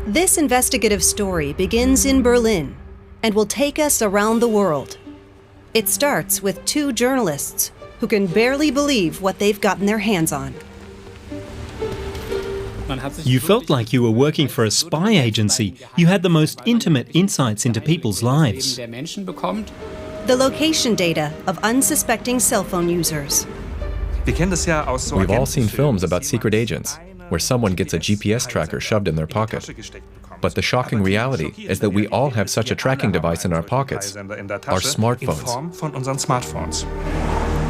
This investigative story begins in Berlin and will take us around the world. It starts with two journalists who can barely believe what they've gotten their hands on. You felt like you were working for a spy agency. You had the most intimate insights into people's lives. The location data of unsuspecting cell phone users. We've all seen films about secret agents, where someone gets a GPS tracker shoved in their pocket. But the shocking reality is that we all have such a tracking device in our pockets, our smartphones.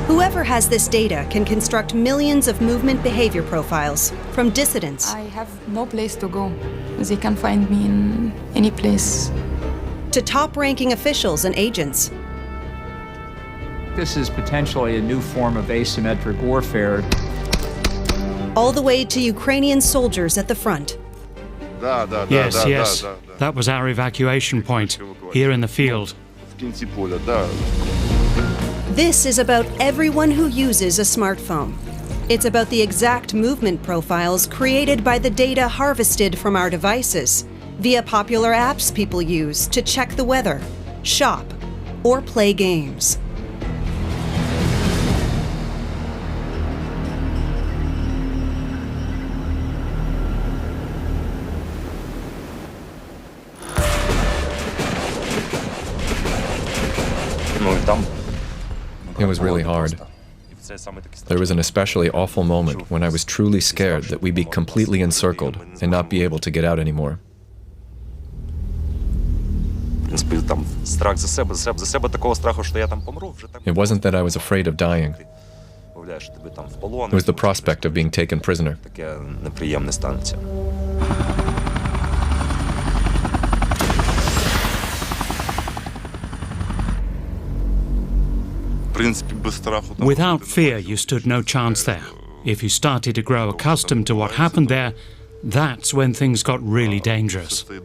Whoever has this data can construct millions of movement behavior profiles from dissidents. I have no place to go. They can find me in any place. To top-ranking officials and agents. This is potentially a new form of asymmetric warfare. All the way to Ukrainian soldiers at the front. Yes. That was our evacuation point, here in the field. This is about everyone who uses a smartphone. It's about the exact movement profiles created by the data harvested from our devices via popular apps people use to check the weather, shop, or play games. It was really hard. There was an especially awful moment when I was truly scared that we'd be completely encircled and not be able to get out anymore. It wasn't that I was afraid of dying. It was the prospect of being taken prisoner. Without fear, you stood no chance there. If you started to grow accustomed to what happened there, that's when things got really dangerous. While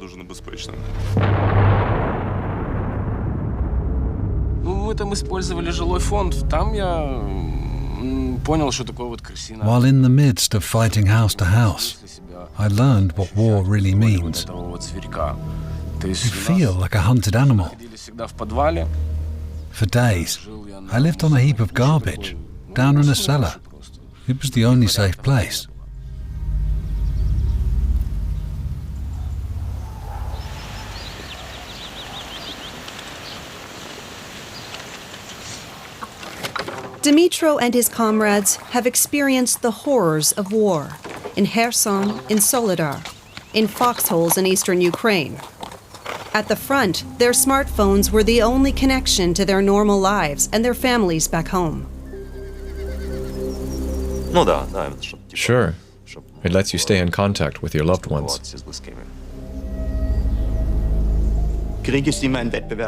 in the midst of fighting house to house, I learned what war really means. You feel like a hunted animal. For days, I lived on a heap of garbage, down in a cellar. It was the only safe place. Dmytro and his comrades have experienced the horrors of war in Kherson, in Soledar, in foxholes in eastern Ukraine. At the front, their smartphones were the only connection to their normal lives and their families back home. Sure, it lets you stay in contact with your loved ones.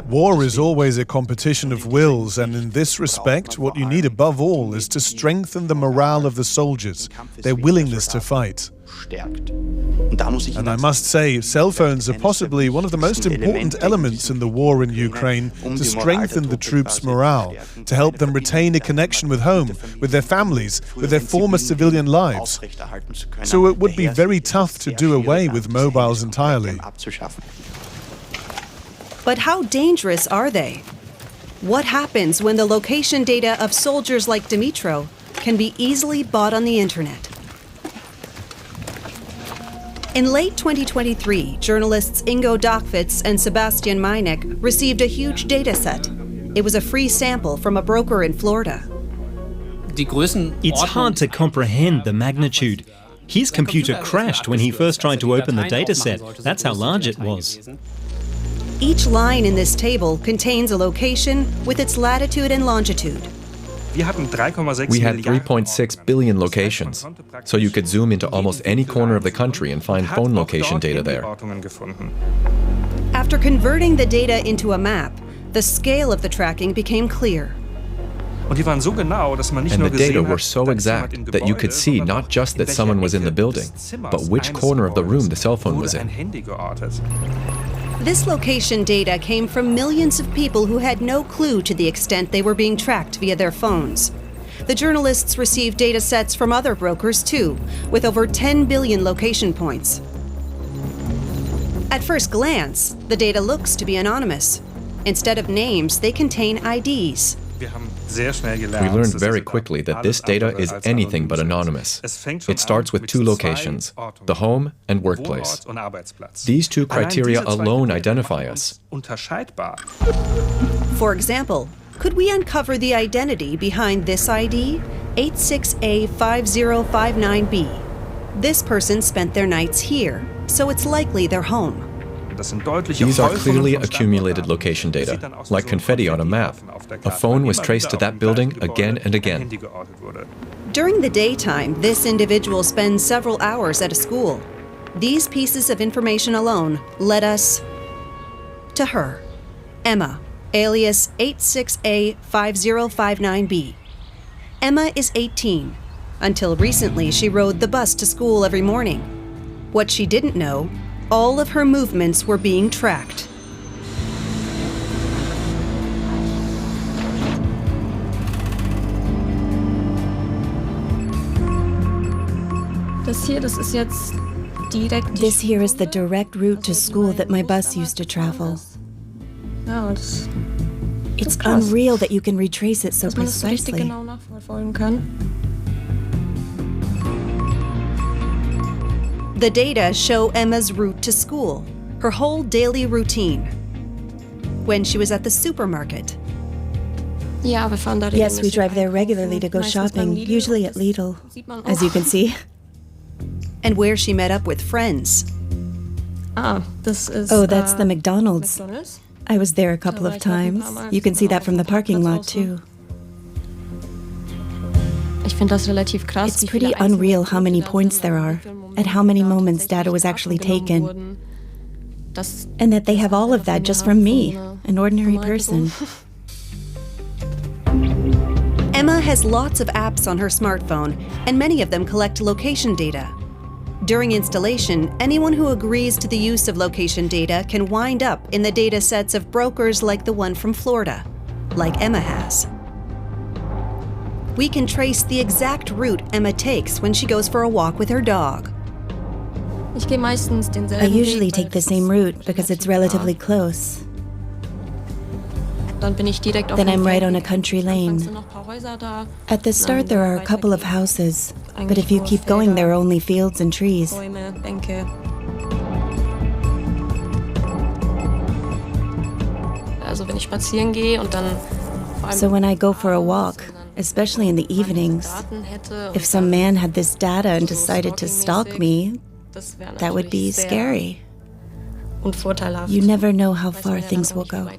War is always a competition of wills, and in this respect, what you need above all is to strengthen the morale of the soldiers, their willingness to fight. And I must say, cell phones are possibly one of the most important elements in the war in Ukraine to strengthen the troops' morale, to help them retain a connection with home, with their families, with their former civilian lives. So it would be very tough to do away with mobiles entirely. But how dangerous are they? What happens when the location data of soldiers like Dmytro can be easily bought on the internet? In late 2023, journalists Ingo Dachwitz and Sebastian Meinek received a huge data set. It was a free sample from a broker in Florida. It's hard to comprehend the magnitude. His computer crashed when he first tried to open the dataset. That's how large it was. Each line in this table contains a location with its latitude and longitude. We had 3.6 billion locations, so you could zoom into almost any corner of the country and find phone location data there. After converting the data into a map, the scale of the tracking became clear. And the data were so exact that you could see not just that someone was in the building, but which corner of the room the cell phone was in. This location data came from millions of people who had no clue to the extent they were being tracked via their phones. The journalists receive data sets from other brokers too, with over 10 billion location points. At first glance, the data looks to be anonymous. Instead of names, they contain IDs. We learned very quickly that this data is anything but anonymous. It starts with two locations, the home and workplace. These two criteria alone identify us. For example, could we uncover the identity behind this ID, 86A5059B? This person spent their nights here, so it's likely their home. These are clearly accumulated location data, like confetti on a map. A phone was traced to that building again and again. During the daytime, this individual spends several hours at a school. These pieces of information alone led us to her, Emma, alias 86A5059B. Emma is 18. Until recently, she rode the bus to school every morning. What she didn't know, all of her movements were being tracked. Das here is the direct route to school that my bus used to travel. Ja, It's unreal that you can retrace it so precisely. The data show Emma's route to school, her whole daily routine. When she was at the supermarket. Yes, we drive there regularly to go shopping, usually at Lidl, as you can see. And where she met up with friends. Oh, that's the McDonald's. I was there a couple of times. You can see that from the parking lot, too. It's pretty unreal how many points there are, at how many moments data was actually taken, and that they have all of that just from me, an ordinary person. Emma has lots of apps on her smartphone, and many of them collect location data. During installation, anyone who agrees to the use of location data can wind up in the data sets of brokers like the one from Florida, like Emma has. We can trace the exact route Emma takes when she goes for a walk with her dog. I usually take the same route because it's relatively close. Then I'm right on a country lane. At the start, there are a couple of houses, but if you keep going, there are only fields and trees. So when I go for a walk, especially in the evenings, if some man had this data and decided to stalk me, that would be scary. You never know how far things will go.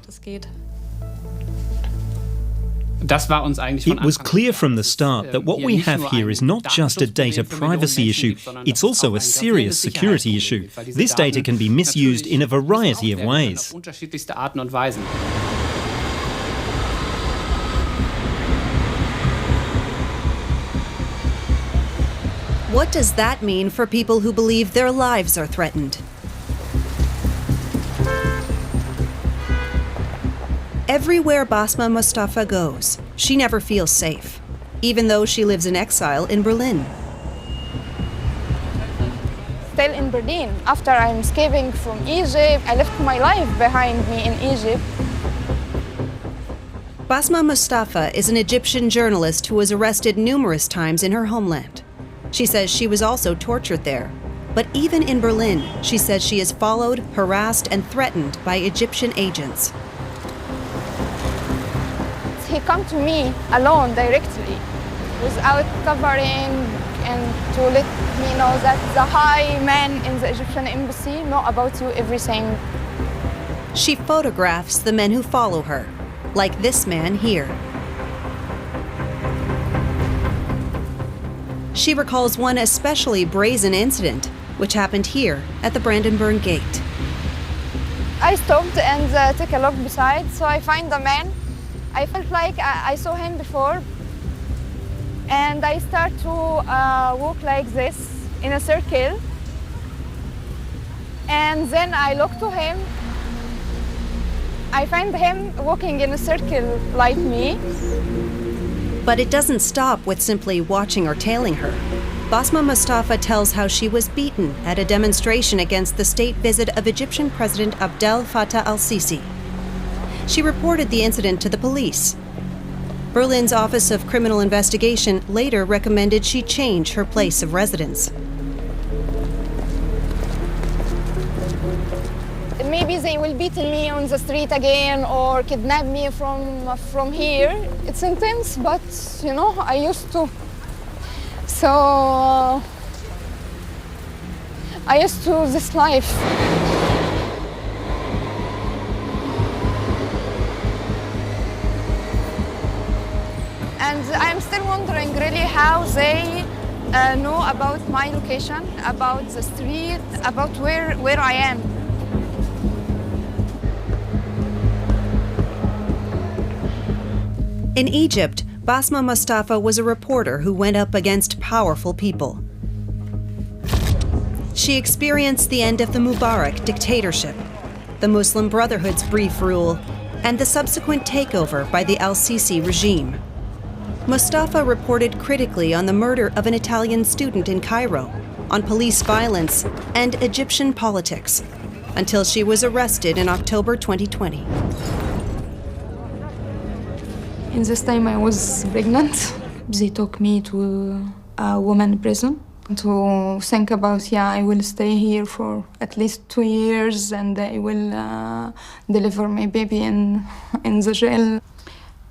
It was clear from the start that what we have here is not just a data privacy issue, it's also a serious security issue. This data can be misused in a variety of ways. What does that mean for people who believe their lives are threatened? Everywhere Basma Mustafa goes, she never feels safe, even though she lives in exile in Berlin. Still in Berlin, after I'm escaping from Egypt, I left my life behind me in Egypt. Basma Mustafa is an Egyptian journalist who was arrested numerous times in her homeland. She says she was also tortured there. But even in Berlin, she says she is followed, harassed, and threatened by Egyptian agents. He come to me alone directly, without covering, and to let me know that the high man in the Egyptian embassy know about you, everything. She photographs the men who follow her, like this man here. She recalls one especially brazen incident, which happened here at the Brandenburg Gate. I stopped and took a look beside, so I find the man. I felt like I saw him before, and I start to walk like this in a circle, and then I look to him. I find him walking in a circle like me, But it doesn't stop with simply watching or tailing her. Basma Mustafa tells how she was beaten at a demonstration against the state visit of Egyptian President Abdel Fattah al-Sisi. She reported the incident to the police. Berlin's Office of Criminal Investigation later recommended she change her place of residence. Maybe they will beat me on the street again or kidnap me from here. It's intense, but you know, I used to. So I used to this life. And I'm still wondering really how they know about my location, about the street, about where I am. In Egypt, Basma Mustafa was a reporter who went up against powerful people. She experienced the end of the Mubarak dictatorship, the Muslim Brotherhood's brief rule, and the subsequent takeover by the al-Sisi regime. Mustafa reported critically on the murder of an Italian student in Cairo, on police violence, and Egyptian politics, until she was arrested in October 2020. In this time I was pregnant. They took me to a women's prison to think about, I will stay here for at least 2 years and I will deliver my baby in the jail.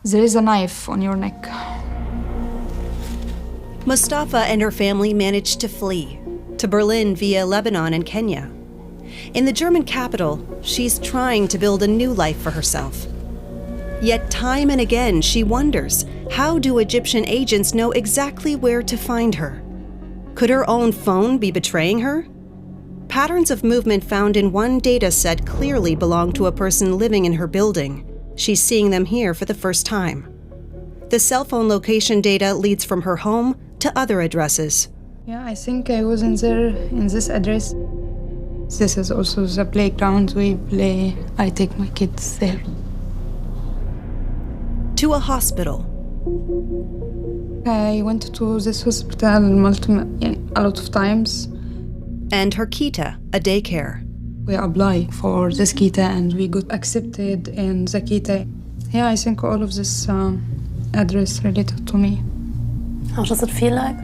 There is a knife on your neck. Mustafa and her family managed to flee to Berlin via Lebanon and Kenya. In the German capital, she's trying to build a new life for herself. Yet time and again, she wonders, how do Egyptian agents know exactly where to find her? Could her own phone be betraying her? Patterns of movement found in one data set clearly belong to a person living in her building. She's seeing them here for the first time. The cell phone location data leads from her home to other addresses. I think I was in this address. This is also the playground we play. I take my kids there. To a hospital. I went to this hospital a lot of times. And her kita, a daycare. We applied for this kita and we got accepted in the kita. I think all of this address related to me. How does it feel like?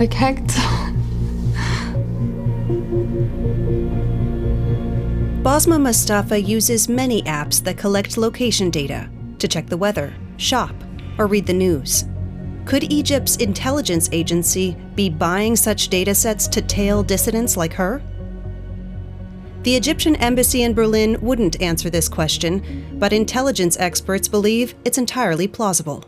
Like hacked. Basma Mustafa uses many apps that collect location data to check the weather, shop, or read the news. Could Egypt's intelligence agency be buying such data sets to tail dissidents like her? The Egyptian embassy in Berlin wouldn't answer this question, but intelligence experts believe it's entirely plausible.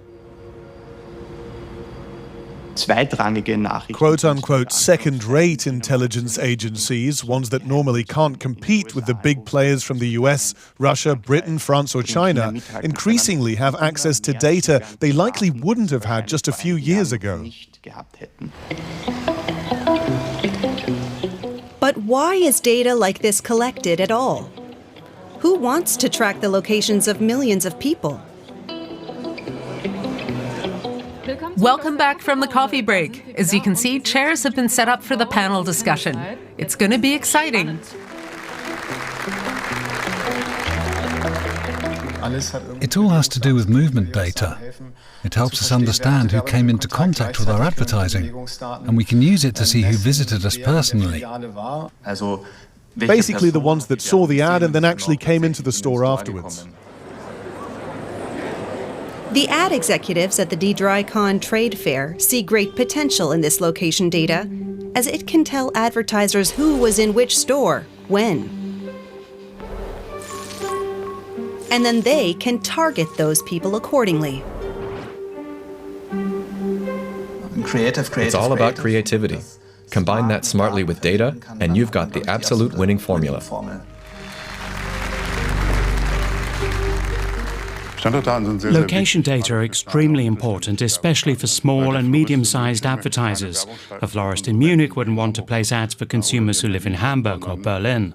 Quote-unquote second-rate intelligence agencies, ones that normally can't compete with the big players from the US, Russia, Britain, France or China, increasingly have access to data they likely wouldn't have had just a few years ago. But why is data like this collected at all? Who wants to track the locations of millions of people? Welcome back from the coffee break. As you can see, chairs have been set up for the panel discussion. It's going to be exciting. It all has to do with movement data. It helps us understand who came into contact with our advertising, and we can use it to see who visited us personally. Basically the ones that saw the ad and then actually came into the store afterwards. The ad executives at the DDRICON trade fair see great potential in this location data, as it can tell advertisers who was in which store, when. And then they can target those people accordingly. It's all about creativity. Combine that smartly with data, and you've got the absolute winning formula. Location data are extremely important, especially for small and medium-sized advertisers. A florist in Munich wouldn't want to place ads for consumers who live in Hamburg or Berlin.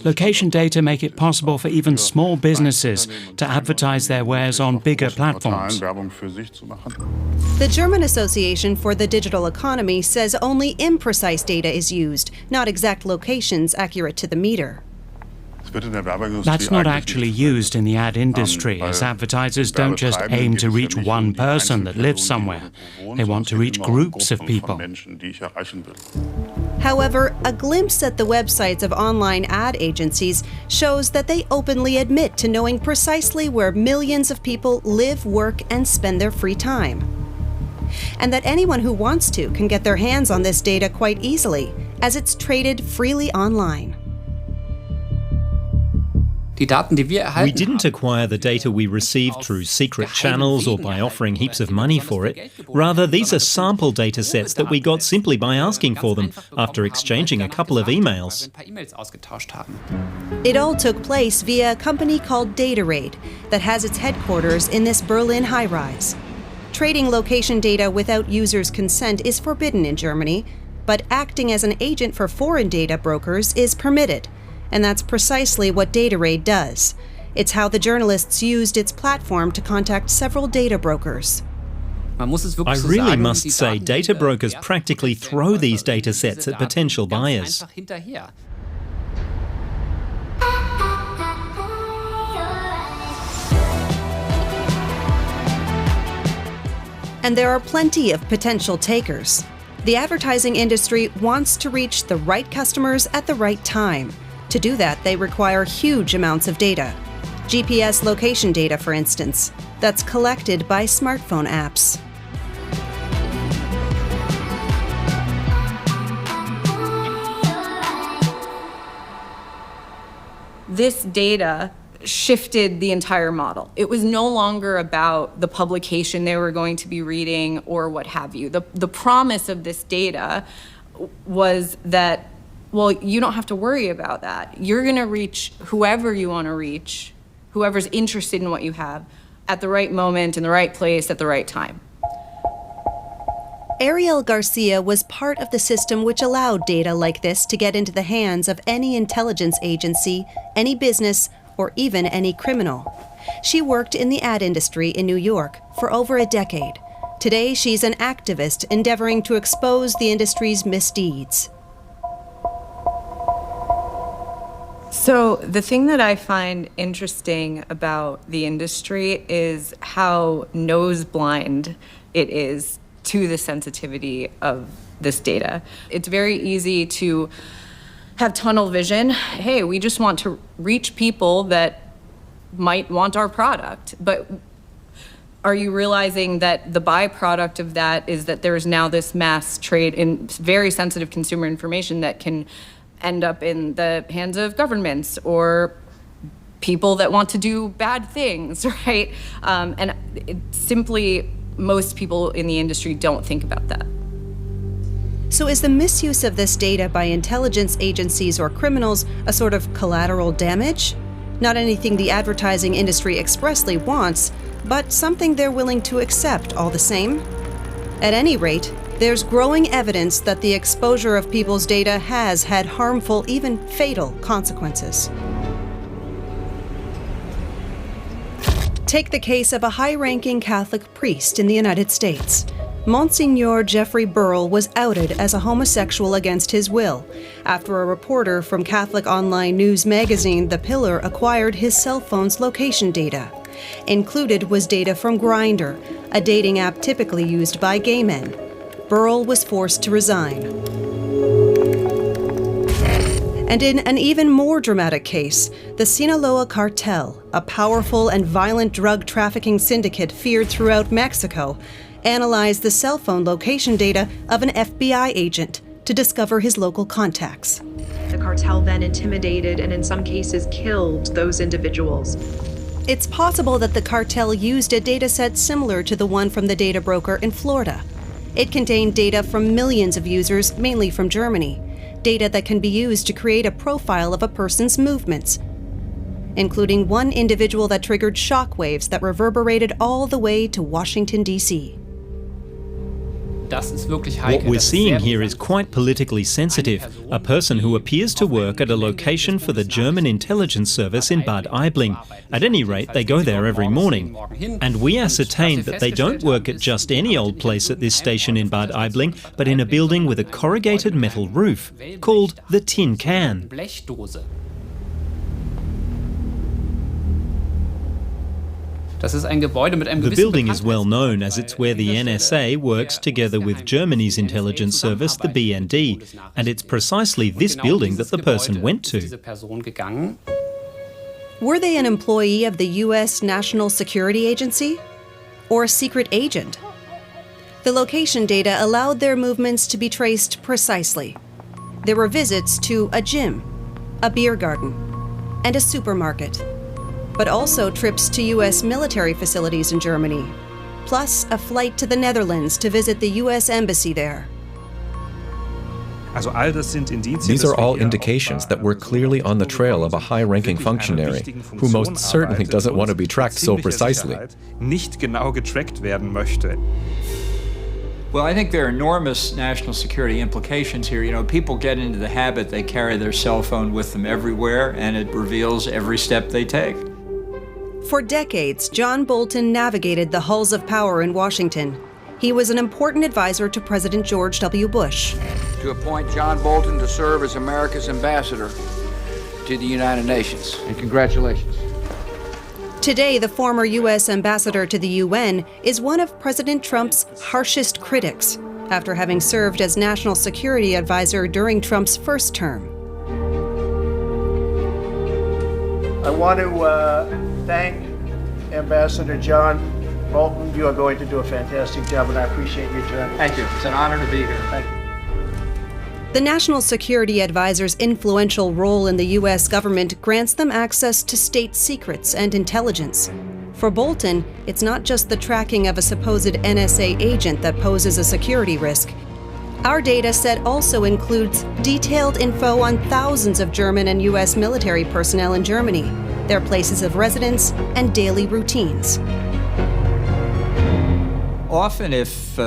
Location data make it possible for even small businesses to advertise their wares on bigger platforms. The German Association for the Digital Economy says only imprecise data is used, not exact locations accurate to the meter. That's not actually used in the ad industry, as advertisers don't just aim to reach one person that lives somewhere. They want to reach groups of people. However, a glimpse at the websites of online ad agencies shows that they openly admit to knowing precisely where millions of people live, work, and spend their free time. And that anyone who wants to can get their hands on this data quite easily, as it's traded freely online. We didn't acquire the data we received through secret channels or by offering heaps of money for it. Rather, these are sample data sets that we got simply by asking for them after exchanging a couple of emails. It all took place via a company called DataRaid that has its headquarters in this Berlin high-rise. Trading location data without users' consent is forbidden in Germany, but acting as an agent for foreign data brokers is permitted. And that's precisely what DataRaid does. It's how the journalists used its platform to contact several data brokers. I really must say, data brokers practically throw these data sets at potential buyers. And there are plenty of potential takers. The advertising industry wants to reach the right customers at the right time. To do that, they require huge amounts of data. GPS location data, for instance, that's collected by smartphone apps. This data shifted the entire model. It was no longer about the publication they were going to be reading or what have you. The promise of this data was that, well, you don't have to worry about that. You're going to reach whoever you want to reach, whoever's interested in what you have, at the right moment, in the right place, at the right time. Ariel Garcia was part of the system which allowed data like this to get into the hands of any intelligence agency, any business, or even any criminal. She worked in the ad industry in New York for over a decade. Today, she's an activist endeavoring to expose the industry's misdeeds. So the thing that I find interesting about the industry is how nose-blind it is to the sensitivity of this data. It's very easy to have tunnel vision. Hey, we just want to reach people that might want our product. But are you realizing that the byproduct of that is that there is now this mass trade in very sensitive consumer information that can end up in the hands of governments or people that want to do bad things, right? And simply, most people in the industry don't think about that. So is the misuse of this data by intelligence agencies or criminals a sort of collateral damage? Not anything the advertising industry expressly wants, but something they're willing to accept all the same? At any rate, there's growing evidence that the exposure of people's data has had harmful, even fatal, consequences. Take the case of a high-ranking Catholic priest in the United States. Monsignor Jeffrey Burrell was outed as a homosexual against his will after a reporter from Catholic online news magazine The Pillar acquired his cell phone's location data. Included was data from Grindr, a dating app typically used by gay men. Burrell was forced to resign. And in an even more dramatic case, the Sinaloa cartel, a powerful and violent drug trafficking syndicate feared throughout Mexico, analyzed the cell phone location data of an FBI agent to discover his local contacts. The cartel then intimidated and in some cases killed those individuals. It's possible that the cartel used a dataset similar to the one from the data broker in Florida. It contained data from millions of users, mainly from Germany, data that can be used to create a profile of a person's movements. including one individual that triggered shockwaves that reverberated all the way to Washington, D.C. What we're seeing here is quite politically sensitive. A person who appears to work at a location for the German intelligence service in Bad Aibling. At any rate, they go there every morning. And we ascertained that they don't work at just any old place at this station in Bad Aibling, but in a building with a corrugated metal roof, called the Tin Can. The building is well known as it's where the NSA works together with Germany's intelligence service, the BND, and it's precisely this building that the person went to. Were they an employee of the U.S. National Security Agency? Or a secret agent? The location data allowed their movements to be traced precisely. There were visits to a gym, a beer garden, and a supermarket, but also trips to U.S. military facilities in Germany, plus a flight to the Netherlands to visit the U.S. Embassy there. These are all indications that we're clearly on the trail of a high-ranking functionary who most certainly doesn't want to be tracked so precisely. Well, I think there are enormous national security implications here. You know, people get into the habit, they carry their cell phone with them everywhere, and it reveals every step they take. For decades, John Bolton navigated the halls of power in Washington. He was an important advisor to President George W. Bush. To appoint John Bolton to serve as America's ambassador to the United Nations. And congratulations. Today, the former U.S. ambassador to the UN is one of President Trump's harshest critics, after having served as national security advisor during Trump's first term. I want to thank Ambassador John Bolton. You are going to do a fantastic job, and I appreciate your journey. Thank you. It's an honor to be here. Thank you. The National Security Advisor's influential role in the U.S. government grants them access to state secrets and intelligence. For Bolton, it's not just the tracking of a supposed NSA agent that poses a security risk. Our data set also includes detailed info on thousands of German and U.S. military personnel in Germany, their places of residence, and daily routines. Often if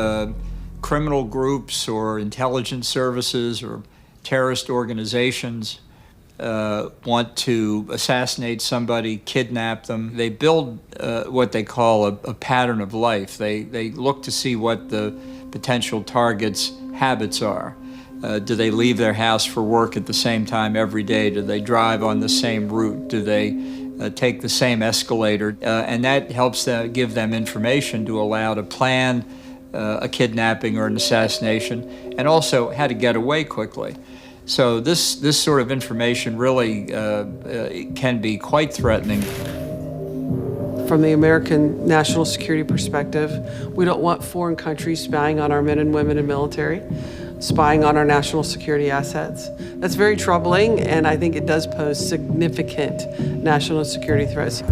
criminal groups or intelligence services or terrorist organizations want to assassinate somebody, kidnap them, they build what they call a pattern of life. They look to see what the potential target's habits are. Do they leave their house for work at the same time every day? Do they drive on the same route? Do they take the same escalator? And that helps them, give them information to allow to plan a kidnapping or an assassination, and also how to get away quickly. So this sort of information really can be quite threatening. From the American national security perspective, we don't want foreign countries spying on our men and women in military, spying on our national security assets. That's very troubling, and I think it does pose significant national security threats.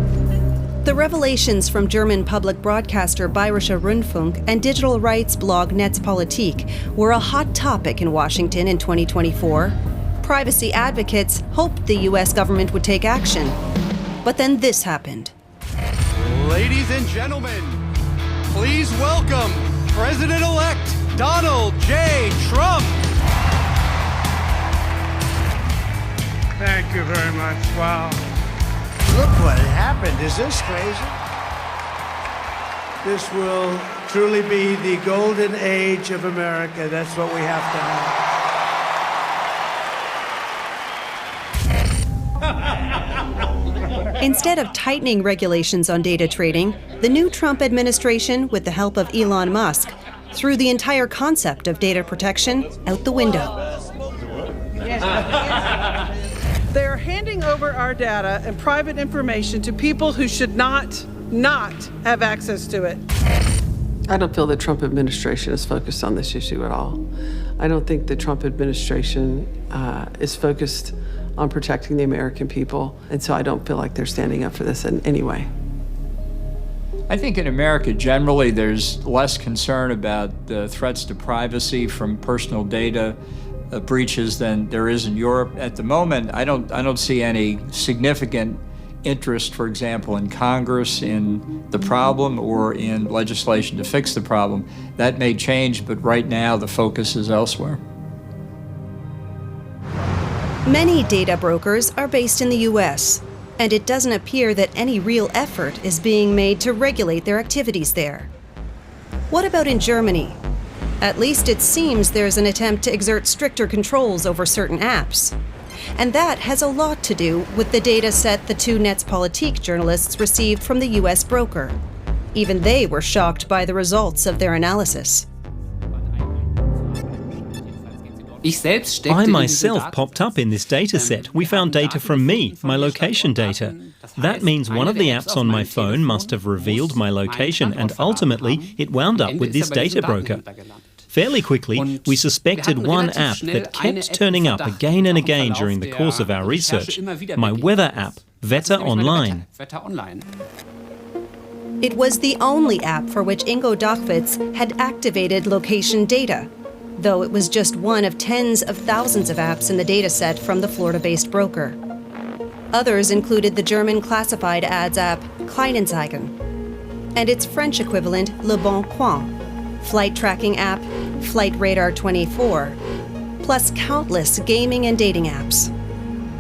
The revelations from German public broadcaster Bayerischer Rundfunk and digital rights blog Netzpolitik were a hot topic in Washington in 2024. Privacy advocates hoped the U.S. government would take action. But then this happened. Ladies and gentlemen, please welcome President-elect Donald J. Trump. Thank you very much. Wow. Look what happened. Is this crazy? This will truly be the golden age of America. That's what we have to have. Instead of tightening regulations on data trading, the new Trump administration, with the help of Elon Musk, threw the entire concept of data protection out the window. They are handing over our data and private information to people who should not have access to it. I don't feel the Trump administration is focused on this issue at all. I don't think the Trump administration is focused on protecting the American people, and so I don't feel like they're standing up for this in any way. I think in America generally there's less concern about threats to privacy from personal data breaches than there is in Europe. At the moment, I don't see any significant interest, for example, in Congress in the problem or in legislation to fix the problem. That may change, but right now the focus is elsewhere. Many data brokers are based in the US, and it doesn't appear that any real effort is being made to regulate their activities there. What about in Germany? At least it seems there's an attempt to exert stricter controls over certain apps. And that has a lot to do with the data set the two Netzpolitik journalists received from the US broker. Even they were shocked by the results of their analysis. I myself popped up in this data set. We found data from me, my location data. That means one of the apps on my phone must have revealed my location, and ultimately it wound up with this data broker. Fairly quickly, we suspected one app that kept turning up again and again during the course of our research, my weather app, Wetter Online. It was the only app for which Ingo Dachwitz had activated location data, though it was just one of tens of thousands of apps in the dataset from the Florida-based broker. Others included the German classified ads app Kleinanzeigen and its French equivalent Le Bon Coin, flight tracking app Flight Radar 24, plus countless gaming and dating apps.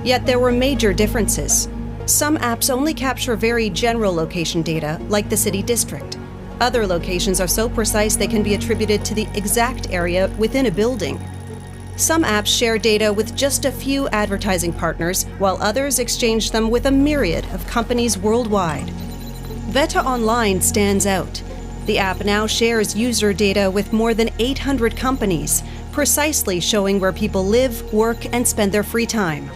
Yet there were major differences. Some apps only capture very general location data, like the city district. Other locations are so precise they can be attributed to the exact area within a building. Some apps share data with just a few advertising partners, while others exchange them with a myriad of companies worldwide. Wetter Online stands out. The app now shares user data with more than 800 companies, precisely showing where people live, work, and spend their free time.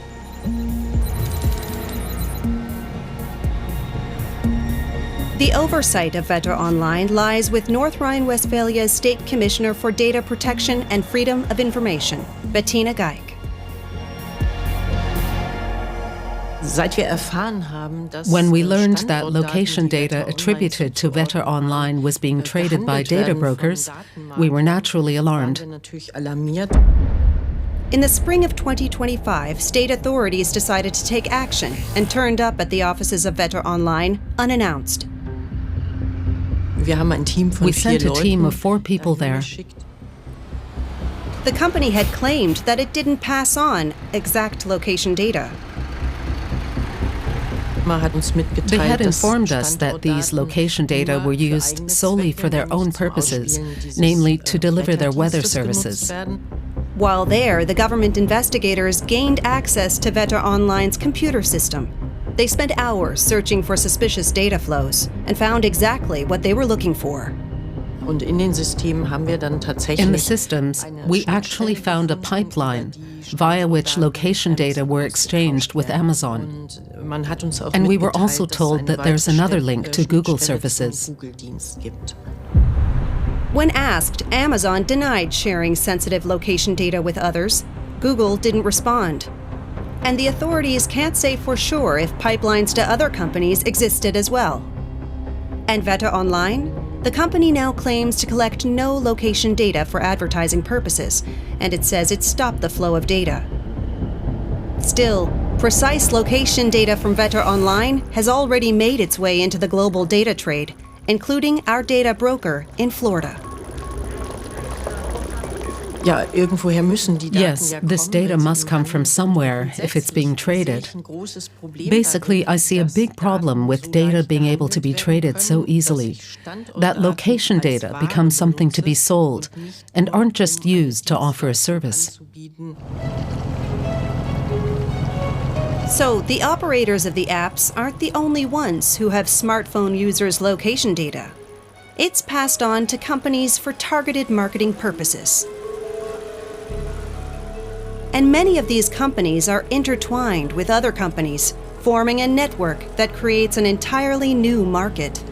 The oversight of Wetter Online lies with North Rhine-Westphalia's State Commissioner for Data Protection and Freedom of Information, Bettina Geig. When we learned that location data attributed to Wetter Online was being traded by data brokers, we were naturally alarmed. In the spring of 2025, state authorities decided to take action and turned up at the offices of Wetter Online unannounced. We sent a team of 4 people there. The company had claimed that it didn't pass on exact location data. They had informed us that these location data were used solely for their own purposes, namely to deliver their weather services. While there, the government investigators gained access to Wetter Online's computer system. They spent hours searching for suspicious data flows and found exactly what they were looking for. In the systems, we actually found a pipeline via which location data were exchanged with Amazon. And we were also told that there's another link to Google services. When asked, Amazon denied sharing sensitive location data with others. Google didn't respond. And the authorities can't say for sure if pipelines to other companies existed as well. And Wetter Online? The company now claims to collect no location data for advertising purposes, and it says it stopped the flow of data. Still, precise location data from Wetter Online has already made its way into the global data trade, including our data broker in Florida. Yes, this data must come from somewhere if it's being traded. Basically, I see a big problem with data being able to be traded so easily. That location data becomes something to be sold and aren't just used to offer a service. So, the operators of the apps aren't the only ones who have smartphone users' location data. It's passed on to companies for targeted marketing purposes. And many of these companies are intertwined with other companies, forming a network that creates an entirely new market.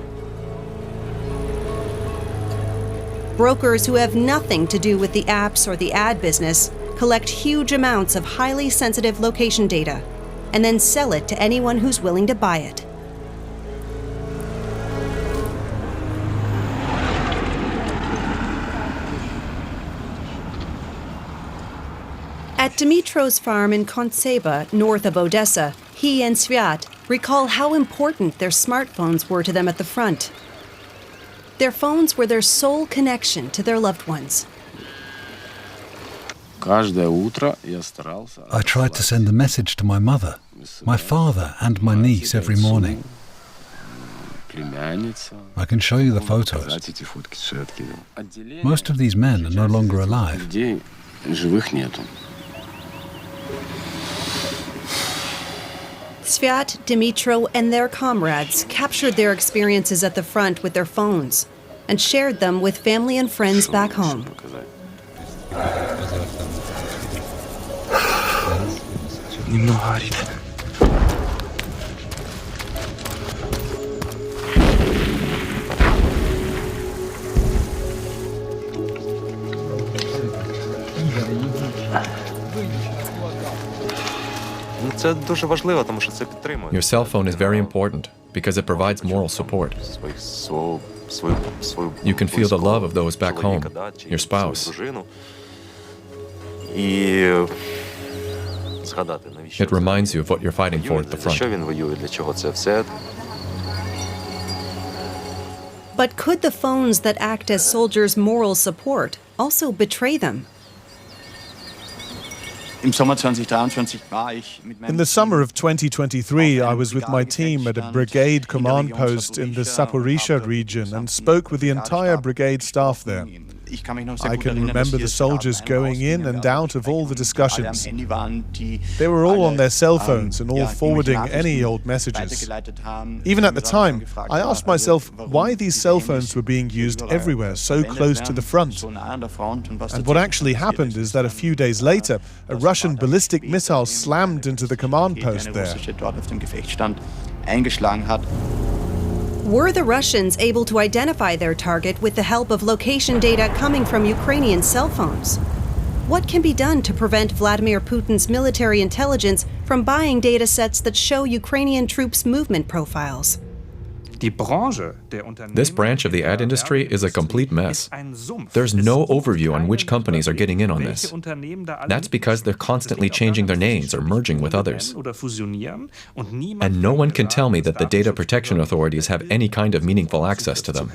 Brokers who have nothing to do with the apps or the ad business collect huge amounts of highly sensitive location data and then sell it to anyone who's willing to buy it. At Dmitro's farm in Kontseba, north of Odessa, he and Sviat recall how important their smartphones were to them at the front. Their phones were their sole connection to their loved ones. I tried to send a message to my mother, my father and my niece every morning. I can show you the photos. Most of these men are no longer alive. Sviat, Dimitro, and their comrades captured their experiences at the front with their phones and shared them with family and friends back home. Your cell phone is very important because it provides moral support. You can feel the love of those back home, your spouse. It reminds you of what you're fighting for at the front. But could the phones that act as soldiers' moral support also betray them? In the summer of 2023, I was with my team at a brigade command post in the Zaporizhia region and spoke with the entire brigade staff there. I can remember the soldiers going in and out of all the discussions. They were all on their cell phones and all forwarding any old messages. Even at the time, I asked myself why these cell phones were being used everywhere, so close to the front. And what actually happened is that a few days later, a Russian ballistic missile slammed into the command post there. Were the Russians able to identify their target with the help of location data coming from Ukrainian cell phones? What can be done to prevent Vladimir Putin's military intelligence from buying data sets that show Ukrainian troops' movement profiles? This branch of the ad industry is a complete mess. There's no overview on which companies are getting in on this. That's because they're constantly changing their names or merging with others. And no one can tell me that the data protection authorities have any kind of meaningful access to them.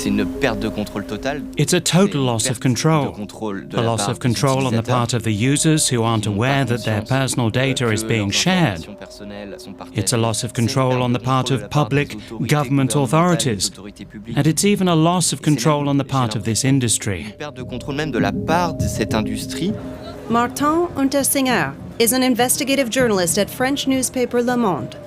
It's a total loss of control. A loss of control on the part of the users who aren't aware that their personal data is being shared. It's a loss of control on the part of public, government authorities. And it's even a loss of control on the part of this industry. Martin Untersinger is an investigative journalist at French newspaper Le Monde.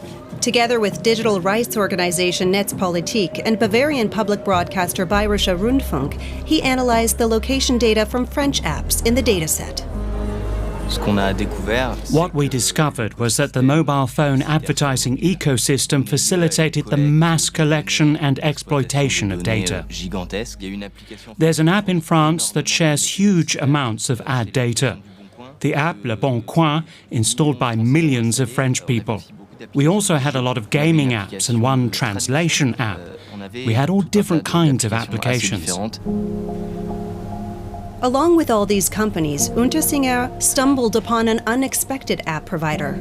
Together with digital rights organization Netzpolitik and Bavarian public broadcaster Bayerischer Rundfunk, he analyzed the location data from French apps in the dataset. What we discovered was that the mobile phone advertising ecosystem facilitated the mass collection and exploitation of data. There's an app in France that shares huge amounts of ad data. The app Le Bon Coin, installed by millions of French people. We also had a lot of gaming apps and one translation app. We had all different kinds of applications. Along with all these companies, Untersinger stumbled upon an unexpected app provider.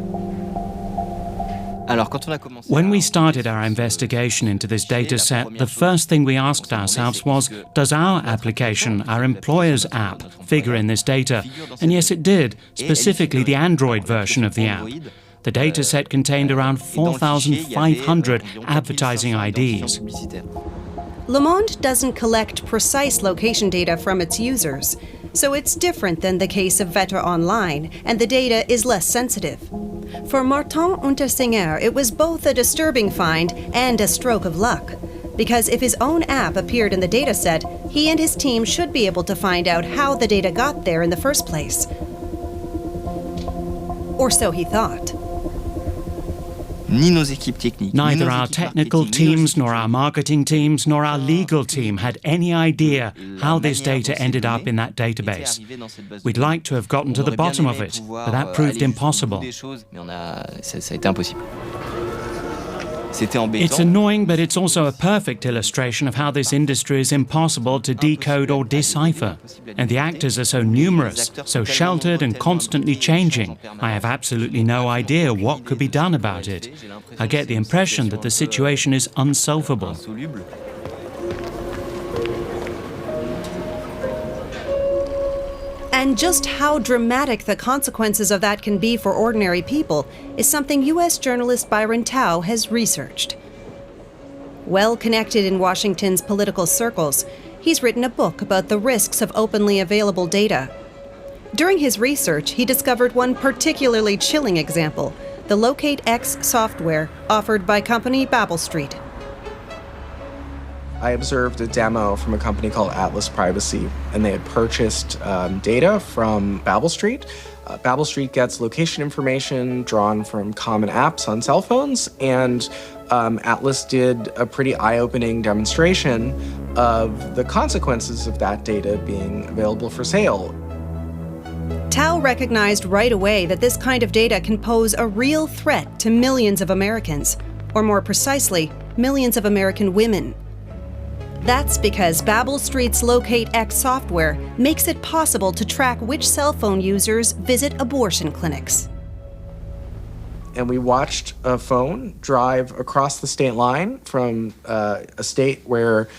When we started our investigation into this data set, the first thing we asked ourselves was, does our application, our employer's app, figure in this data? And yes, it did, specifically the Android version of the app. The dataset contained around 4,500 advertising IDs. Le Monde doesn't collect precise location data from its users, so it's different than the case of Vetter Online, and the data is less sensitive. For Martin Untersinger, it was both a disturbing find and a stroke of luck, because if his own app appeared in the dataset, he and his team should be able to find out how the data got there in the first place. Or so he thought. Neither our technical teams, nor our marketing teams, nor our legal team had any idea how this data ended up in that database. We'd like to have gotten to the bottom of it, but that proved impossible. It's annoying, but it's also a perfect illustration of how this industry is impossible to decode or decipher. And the actors are so numerous, so sheltered and constantly changing. I have absolutely no idea what could be done about it. I get the impression that the situation is unsolvable. And just how dramatic the consequences of that can be for ordinary people is something U.S. journalist Byron Tao has researched. Well connected in Washington's political circles, he's written a book about the risks of openly available data. During his research, he discovered one particularly chilling example, the Locate X software offered by company Babel Street. I observed a demo from a company called Atlas Privacy, and they had purchased data from Babel Street. Babel Street gets location information drawn from common apps on cell phones, and Atlas did a pretty eye-opening demonstration of the consequences of that data being available for sale. Tao recognized right away that this kind of data can pose a real threat to millions of Americans, or more precisely, millions of American women. That's because Babel Street's Locate X software makes it possible to track which cell phone users visit abortion clinics. And we watched a phone drive across the state line from a state where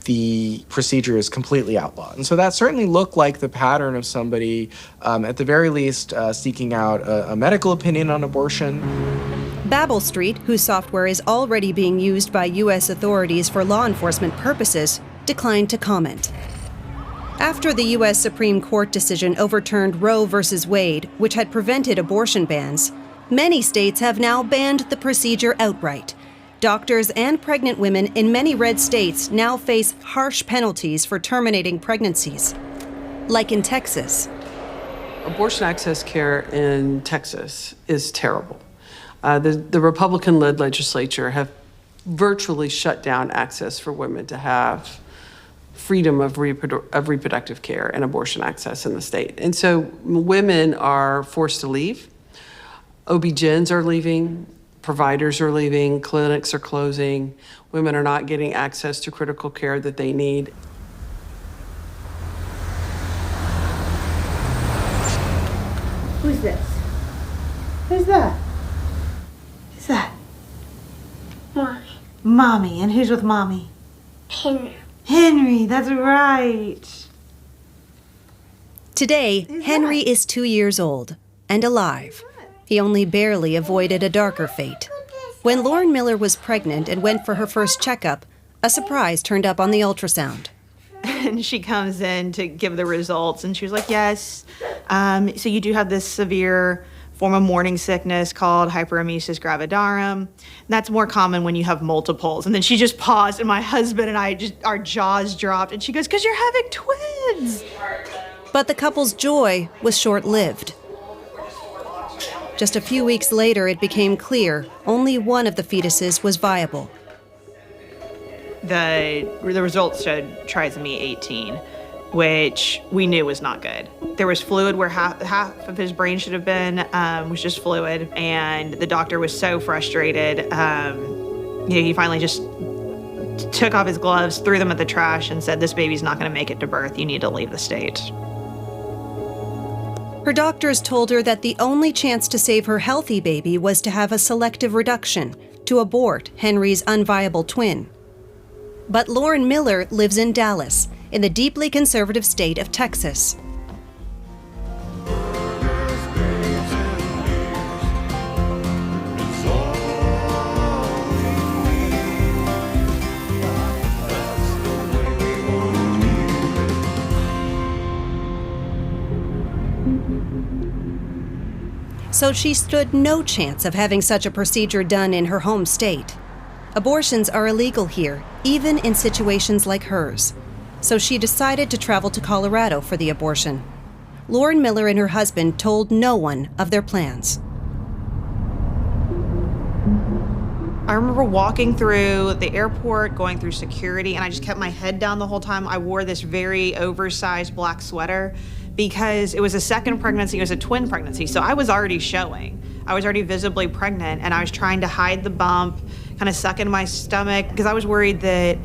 the procedure is completely outlawed. And so that certainly looked like the pattern of somebody, at the very least, seeking out a medical opinion on abortion. Babel Street, whose software is already being used by U.S. authorities for law enforcement purposes, declined to comment. After the U.S. Supreme Court decision overturned Roe v. Wade, which had prevented abortion bans, many states have now banned the procedure outright. Doctors and pregnant women in many red states now face harsh penalties for terminating pregnancies, like in Texas. Abortion access care in Texas is terrible. The Republican-led legislature have virtually shut down access for women to have freedom of reproductive care and abortion access in the state. And so women are forced to leave. OB-GYNs are leaving, providers are leaving, clinics are closing. Women are not getting access to critical care that they need. Who's this? Who's that? Who's that? Mommy. Mommy. And who's with Mommy? Henry. Henry, that's right. Today, Henry is 2 years old and alive. He only barely avoided a darker fate. When Lauren Miller was pregnant and went for her first checkup, a surprise turned up on the ultrasound. And she comes in to give the results, and she was like, yes, so you do have this severe form of morning sickness called hyperemesis gravidarum. And that's more common when you have multiples. And then she just paused, and my husband and I, our jaws dropped, and she goes, because you're having twins. But the couple's joy was short-lived. Just a few weeks later, it became clear only one of the fetuses was viable. The results showed trisomy 18, which we knew was not good. There was fluid where half of his brain should have been, was just fluid, and the doctor was so frustrated. He finally just took off his gloves, threw them at the trash, and said, this baby's not going to make it to birth. You need to leave the state. Her doctors told her that the only chance to save her healthy baby was to have a selective reduction, to abort Henry's unviable twin. But Lauren Miller lives in Dallas, in the deeply conservative state of Texas. So she stood no chance of having such a procedure done in her home state. Abortions are illegal here, even in situations like hers. So she decided to travel to Colorado for the abortion. Lauren Miller and her husband told no one of their plans. I remember walking through the airport, going through security, and I just kept my head down the whole time. I wore this very oversized black sweater because it was a second pregnancy, it was a twin pregnancy, so I was already showing. I was already visibly pregnant, and I was trying to hide the bump, kind of suck in my stomach because I was worried that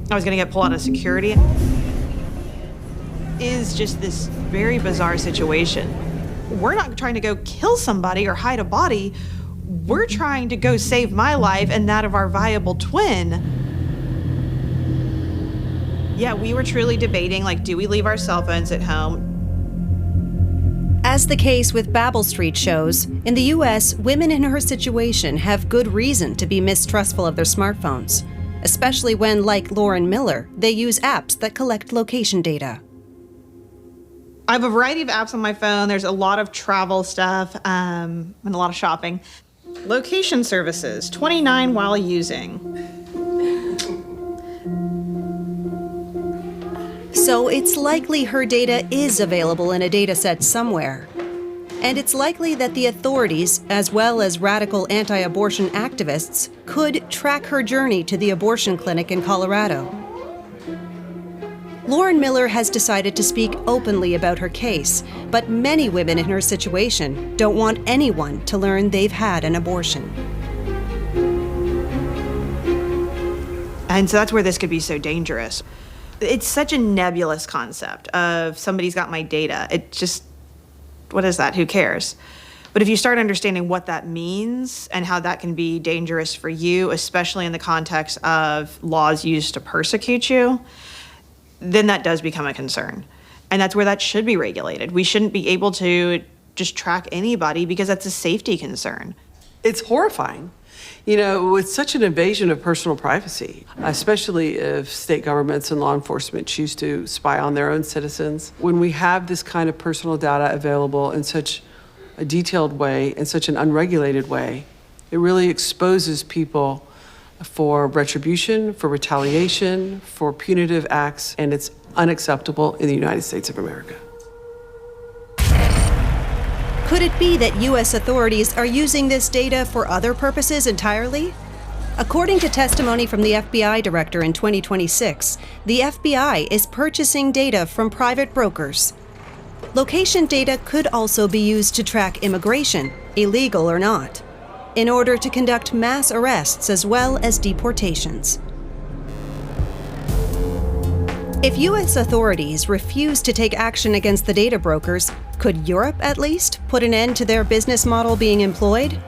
I was going to get pulled out of security. Is just this very bizarre situation. We're not trying to go kill somebody or hide a body. We're trying to go save my life and that of our viable twin. Yeah, we were truly debating, like, do we leave our cell phones at home? As the case with Babel Street shows, in the US, women in her situation have good reason to be mistrustful of their smartphones, especially when, like Lauren Miller, they use apps that collect location data. I have a variety of apps on my phone. There's a lot of travel stuff and a lot of shopping. Location services, 29 while using. So it's likely her data is available in a dataset somewhere. And it's likely that the authorities, as well as radical anti-abortion activists, could track her journey to the abortion clinic in Colorado. Lauren Miller has decided to speak openly about her case, but many women in her situation don't want anyone to learn they've had an abortion. And so that's where this could be so dangerous. It's such a nebulous concept of somebody's got my data. It just, what is that? Who cares? But if you start understanding what that means and how that can be dangerous for you, especially in the context of laws used to persecute you, then that does become a concern. And that's where that should be regulated. We shouldn't be able to just track anybody because that's a safety concern. It's horrifying. You know, it's such an invasion of personal privacy, especially if state governments and law enforcement choose to spy on their own citizens. When we have this kind of personal data available in such a detailed way, in such an unregulated way, it really exposes people for retribution, for retaliation, for punitive acts, and it's unacceptable in the United States of America. Could it be that U.S. authorities are using this data for other purposes entirely? According to testimony from the FBI director in 2026, the FBI is purchasing data from private brokers. Location data could also be used to track immigration, illegal or not, in order to conduct mass arrests as well as deportations. If U.S. authorities refuse to take action against the data brokers, could Europe at least put an end to their business model being employed?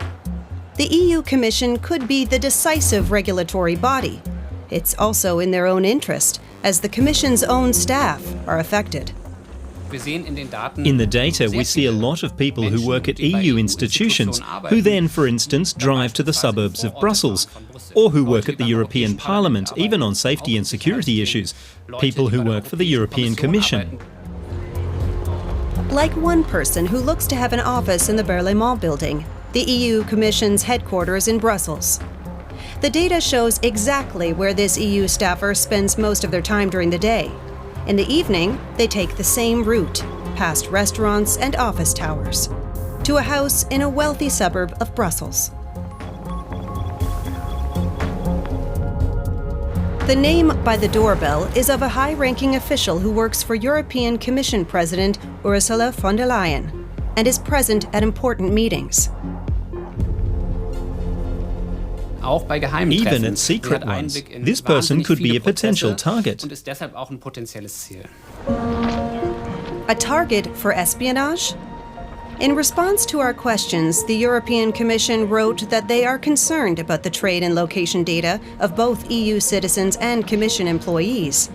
The EU Commission could be the decisive regulatory body. It's also in their own interest, as the Commission's own staff are affected. In the data, we see a lot of people who work at EU institutions, who then, for instance, drive to the suburbs of Brussels, or who work at the European Parliament, even on safety and security issues, people who work for the European Commission. Like one person who looks to have an office in the Berlaymont building, the EU Commission's headquarters in Brussels. The data shows exactly where this EU staffer spends most of their time during the day. In the evening, they take the same route, past restaurants and office towers, to a house in a wealthy suburb of Brussels. The name by the doorbell is of a high-ranking official who works for European Commission President Ursula von der Leyen and is present at important meetings. Even at secret ones, this person could be a potential target. A target for espionage? In response to our questions, the European Commission wrote that they are concerned about the trade in location data of both EU citizens and Commission employees.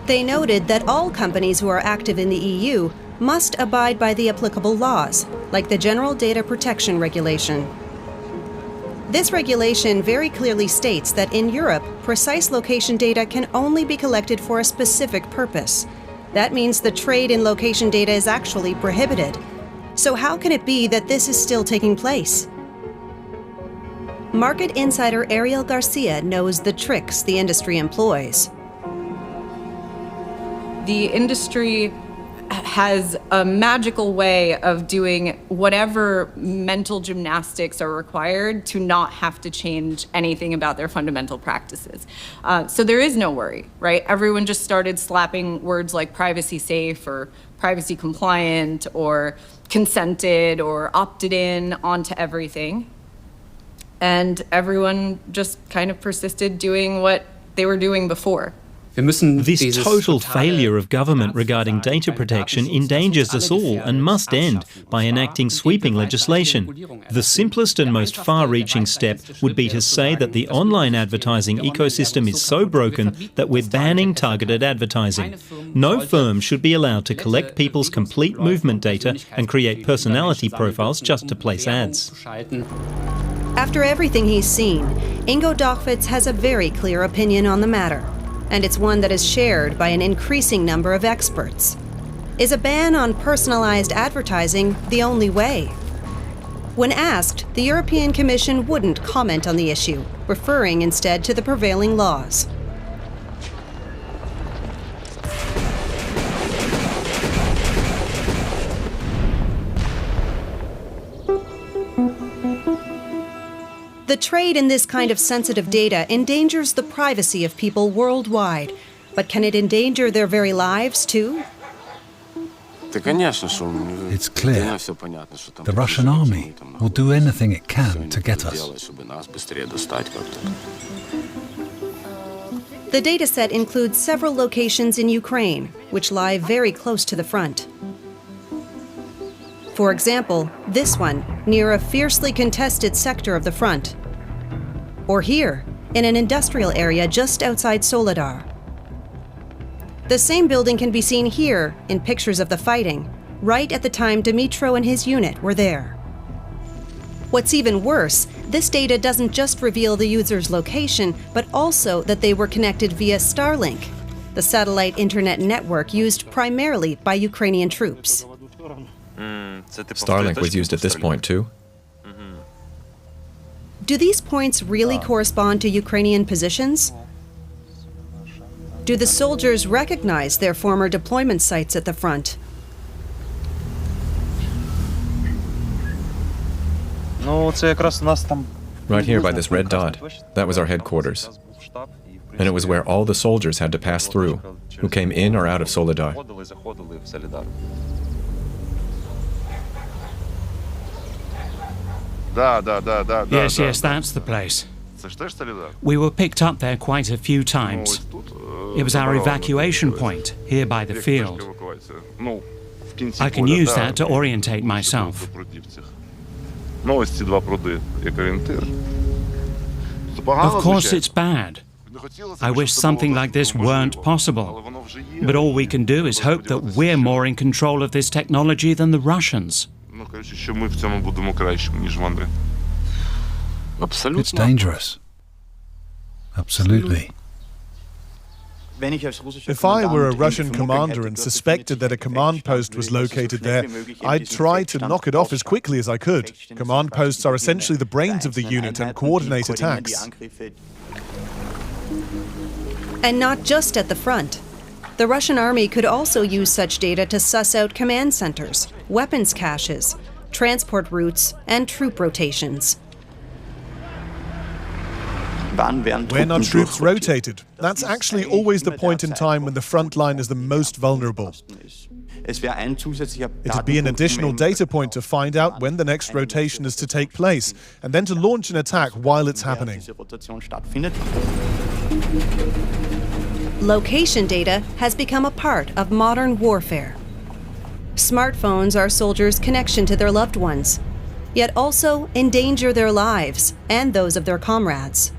They noted that all companies who are active in the EU must abide by the applicable laws, like the General Data Protection Regulation. This regulation very clearly states that in Europe, precise location data can only be collected for a specific purpose. That means the trade in location data is actually prohibited. So how can it be that this is still taking place? Market insider Ariel Garcia knows the tricks the industry employs. The industry has a magical way of doing whatever mental gymnastics are required to not have to change anything about their fundamental practices. So there is no worry, right? Everyone just started slapping words like privacy safe or privacy compliant or consented or opted in onto everything. and everyone just kind of persisted doing what they were doing before. This total failure of government regarding data protection endangers us all and must end by enacting sweeping legislation. The simplest and most far-reaching step would be to say that the online advertising ecosystem is so broken that we're banning targeted advertising. No firm should be allowed to collect people's complete movement data and create personality profiles just to place ads. After everything he's seen, Ingo Dochwitz has a very clear opinion on the matter, and it's one that is shared by an increasing number of experts. Is a ban on personalized advertising the only way? When asked, the European Commission wouldn't comment on the issue, referring instead to the prevailing laws. The trade in this kind of sensitive data endangers the privacy of people worldwide. But can it endanger their very lives, too? It's clear. The Russian army will do anything it can to get us. The dataset includes several locations in Ukraine, which lie very close to the front. For example, this one, near a fiercely contested sector of the front. Or here, in an industrial area just outside Soledar. The same building can be seen here in pictures of the fighting, right at the time Dmytro and his unit were there. What's even worse, this data doesn't just reveal the user's location, but also that they were connected via Starlink, the satellite internet network used primarily by Ukrainian troops. Starlink was used at this point too? Do these points really correspond to Ukrainian positions? Do the soldiers recognize their former deployment sites at the front? Right here by this red dot, that was our headquarters. And it was where all the soldiers had to pass through, who came in or out of Soledar. Yes, that's the place. We were picked up there quite a few times. It was our evacuation point, here by the field. I can use that to orientate myself. Of course it's bad. I wish something like this weren't possible. But all we can do is hope that we're more in control of this technology than the Russians. It's dangerous. Absolutely. If I were a Russian commander and suspected that a command post was located there, I'd try to knock it off as quickly as I could. Command posts are essentially the brains of the unit and coordinate attacks. And not just at the front. The Russian army could also use such data to suss out command centers, weapons caches, transport routes, and troop rotations. When are troops rotated? That's actually always the point in time when the front line is the most vulnerable. It'd be an additional data point to find out when the next rotation is to take place, and then to launch an attack while it's happening. Location data has become a part of modern warfare. Smartphones are soldiers' connection to their loved ones, yet also endanger their lives and those of their comrades.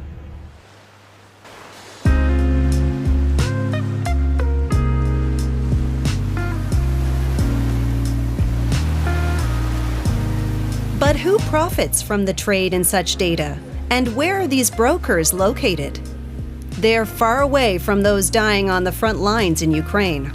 But who profits from the trade in such data? And where are these brokers located? They're far away from those dying on the front lines in Ukraine.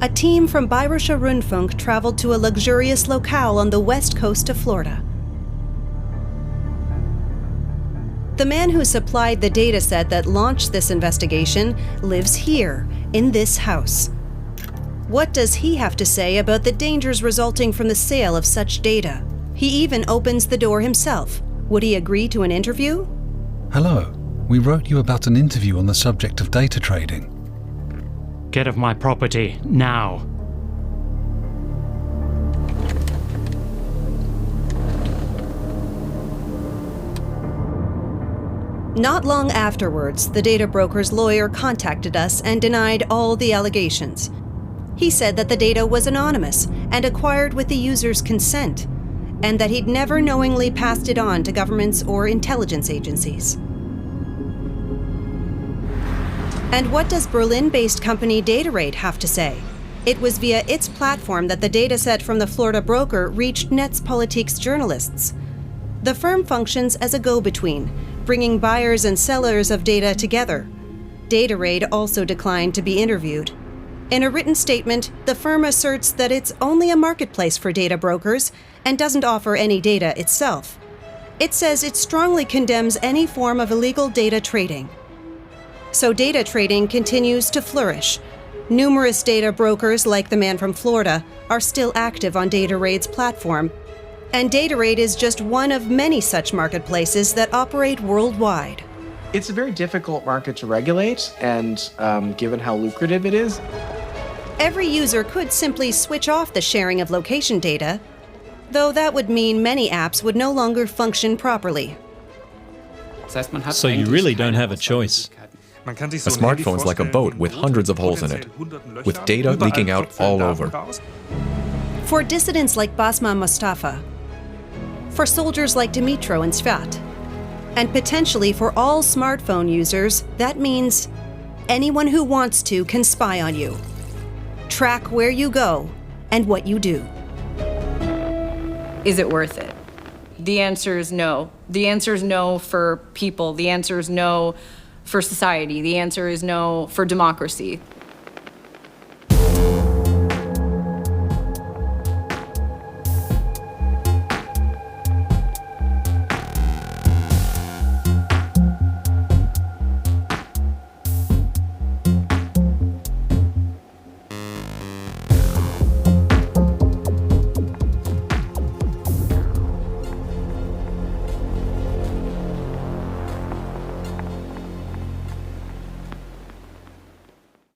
A team from Bayerischer Rundfunk traveled to a luxurious locale on the west coast of Florida. The man who supplied the dataset that launched this investigation lives here, in this house. What does he have to say about the dangers resulting from the sale of such data? He even opens the door himself. Would he agree to an interview? Hello. We wrote you about an interview on the subject of data trading. Get off my property, now. Not long afterwards, the data broker's lawyer contacted us and denied all the allegations. He said that the data was anonymous and acquired with the user's consent, and that he'd never knowingly passed it on to governments or intelligence agencies. And what does Berlin-based company DataRate have to say? It was via its platform that the dataset from the Florida broker reached Netzpolitik's journalists. The firm functions as a go-between, bringing buyers and sellers of data together. DataRate also declined to be interviewed. In a written statement, the firm asserts that it's only a marketplace for data brokers and doesn't offer any data itself. It says it strongly condemns any form of illegal data trading. So data trading continues to flourish. Numerous data brokers, like the man from Florida, are still active on DataRate's platform, and DataRate is just one of many such marketplaces that operate worldwide. It's a very difficult market to regulate, and given how lucrative it is. Every user could simply switch off the sharing of location data, though that would mean many apps would no longer function properly. So you really don't have a choice. A smartphone's like a boat with hundreds of holes in it, with data leaking out all over. For dissidents like Basma Mustafa, for soldiers like Dimitro and Svat, and potentially for all smartphone users, that means anyone who wants to can spy on you, track where you go and what you do. Is it worth it? The answer is no. The answer is no for people. The answer is no for society. The answer is no for democracy.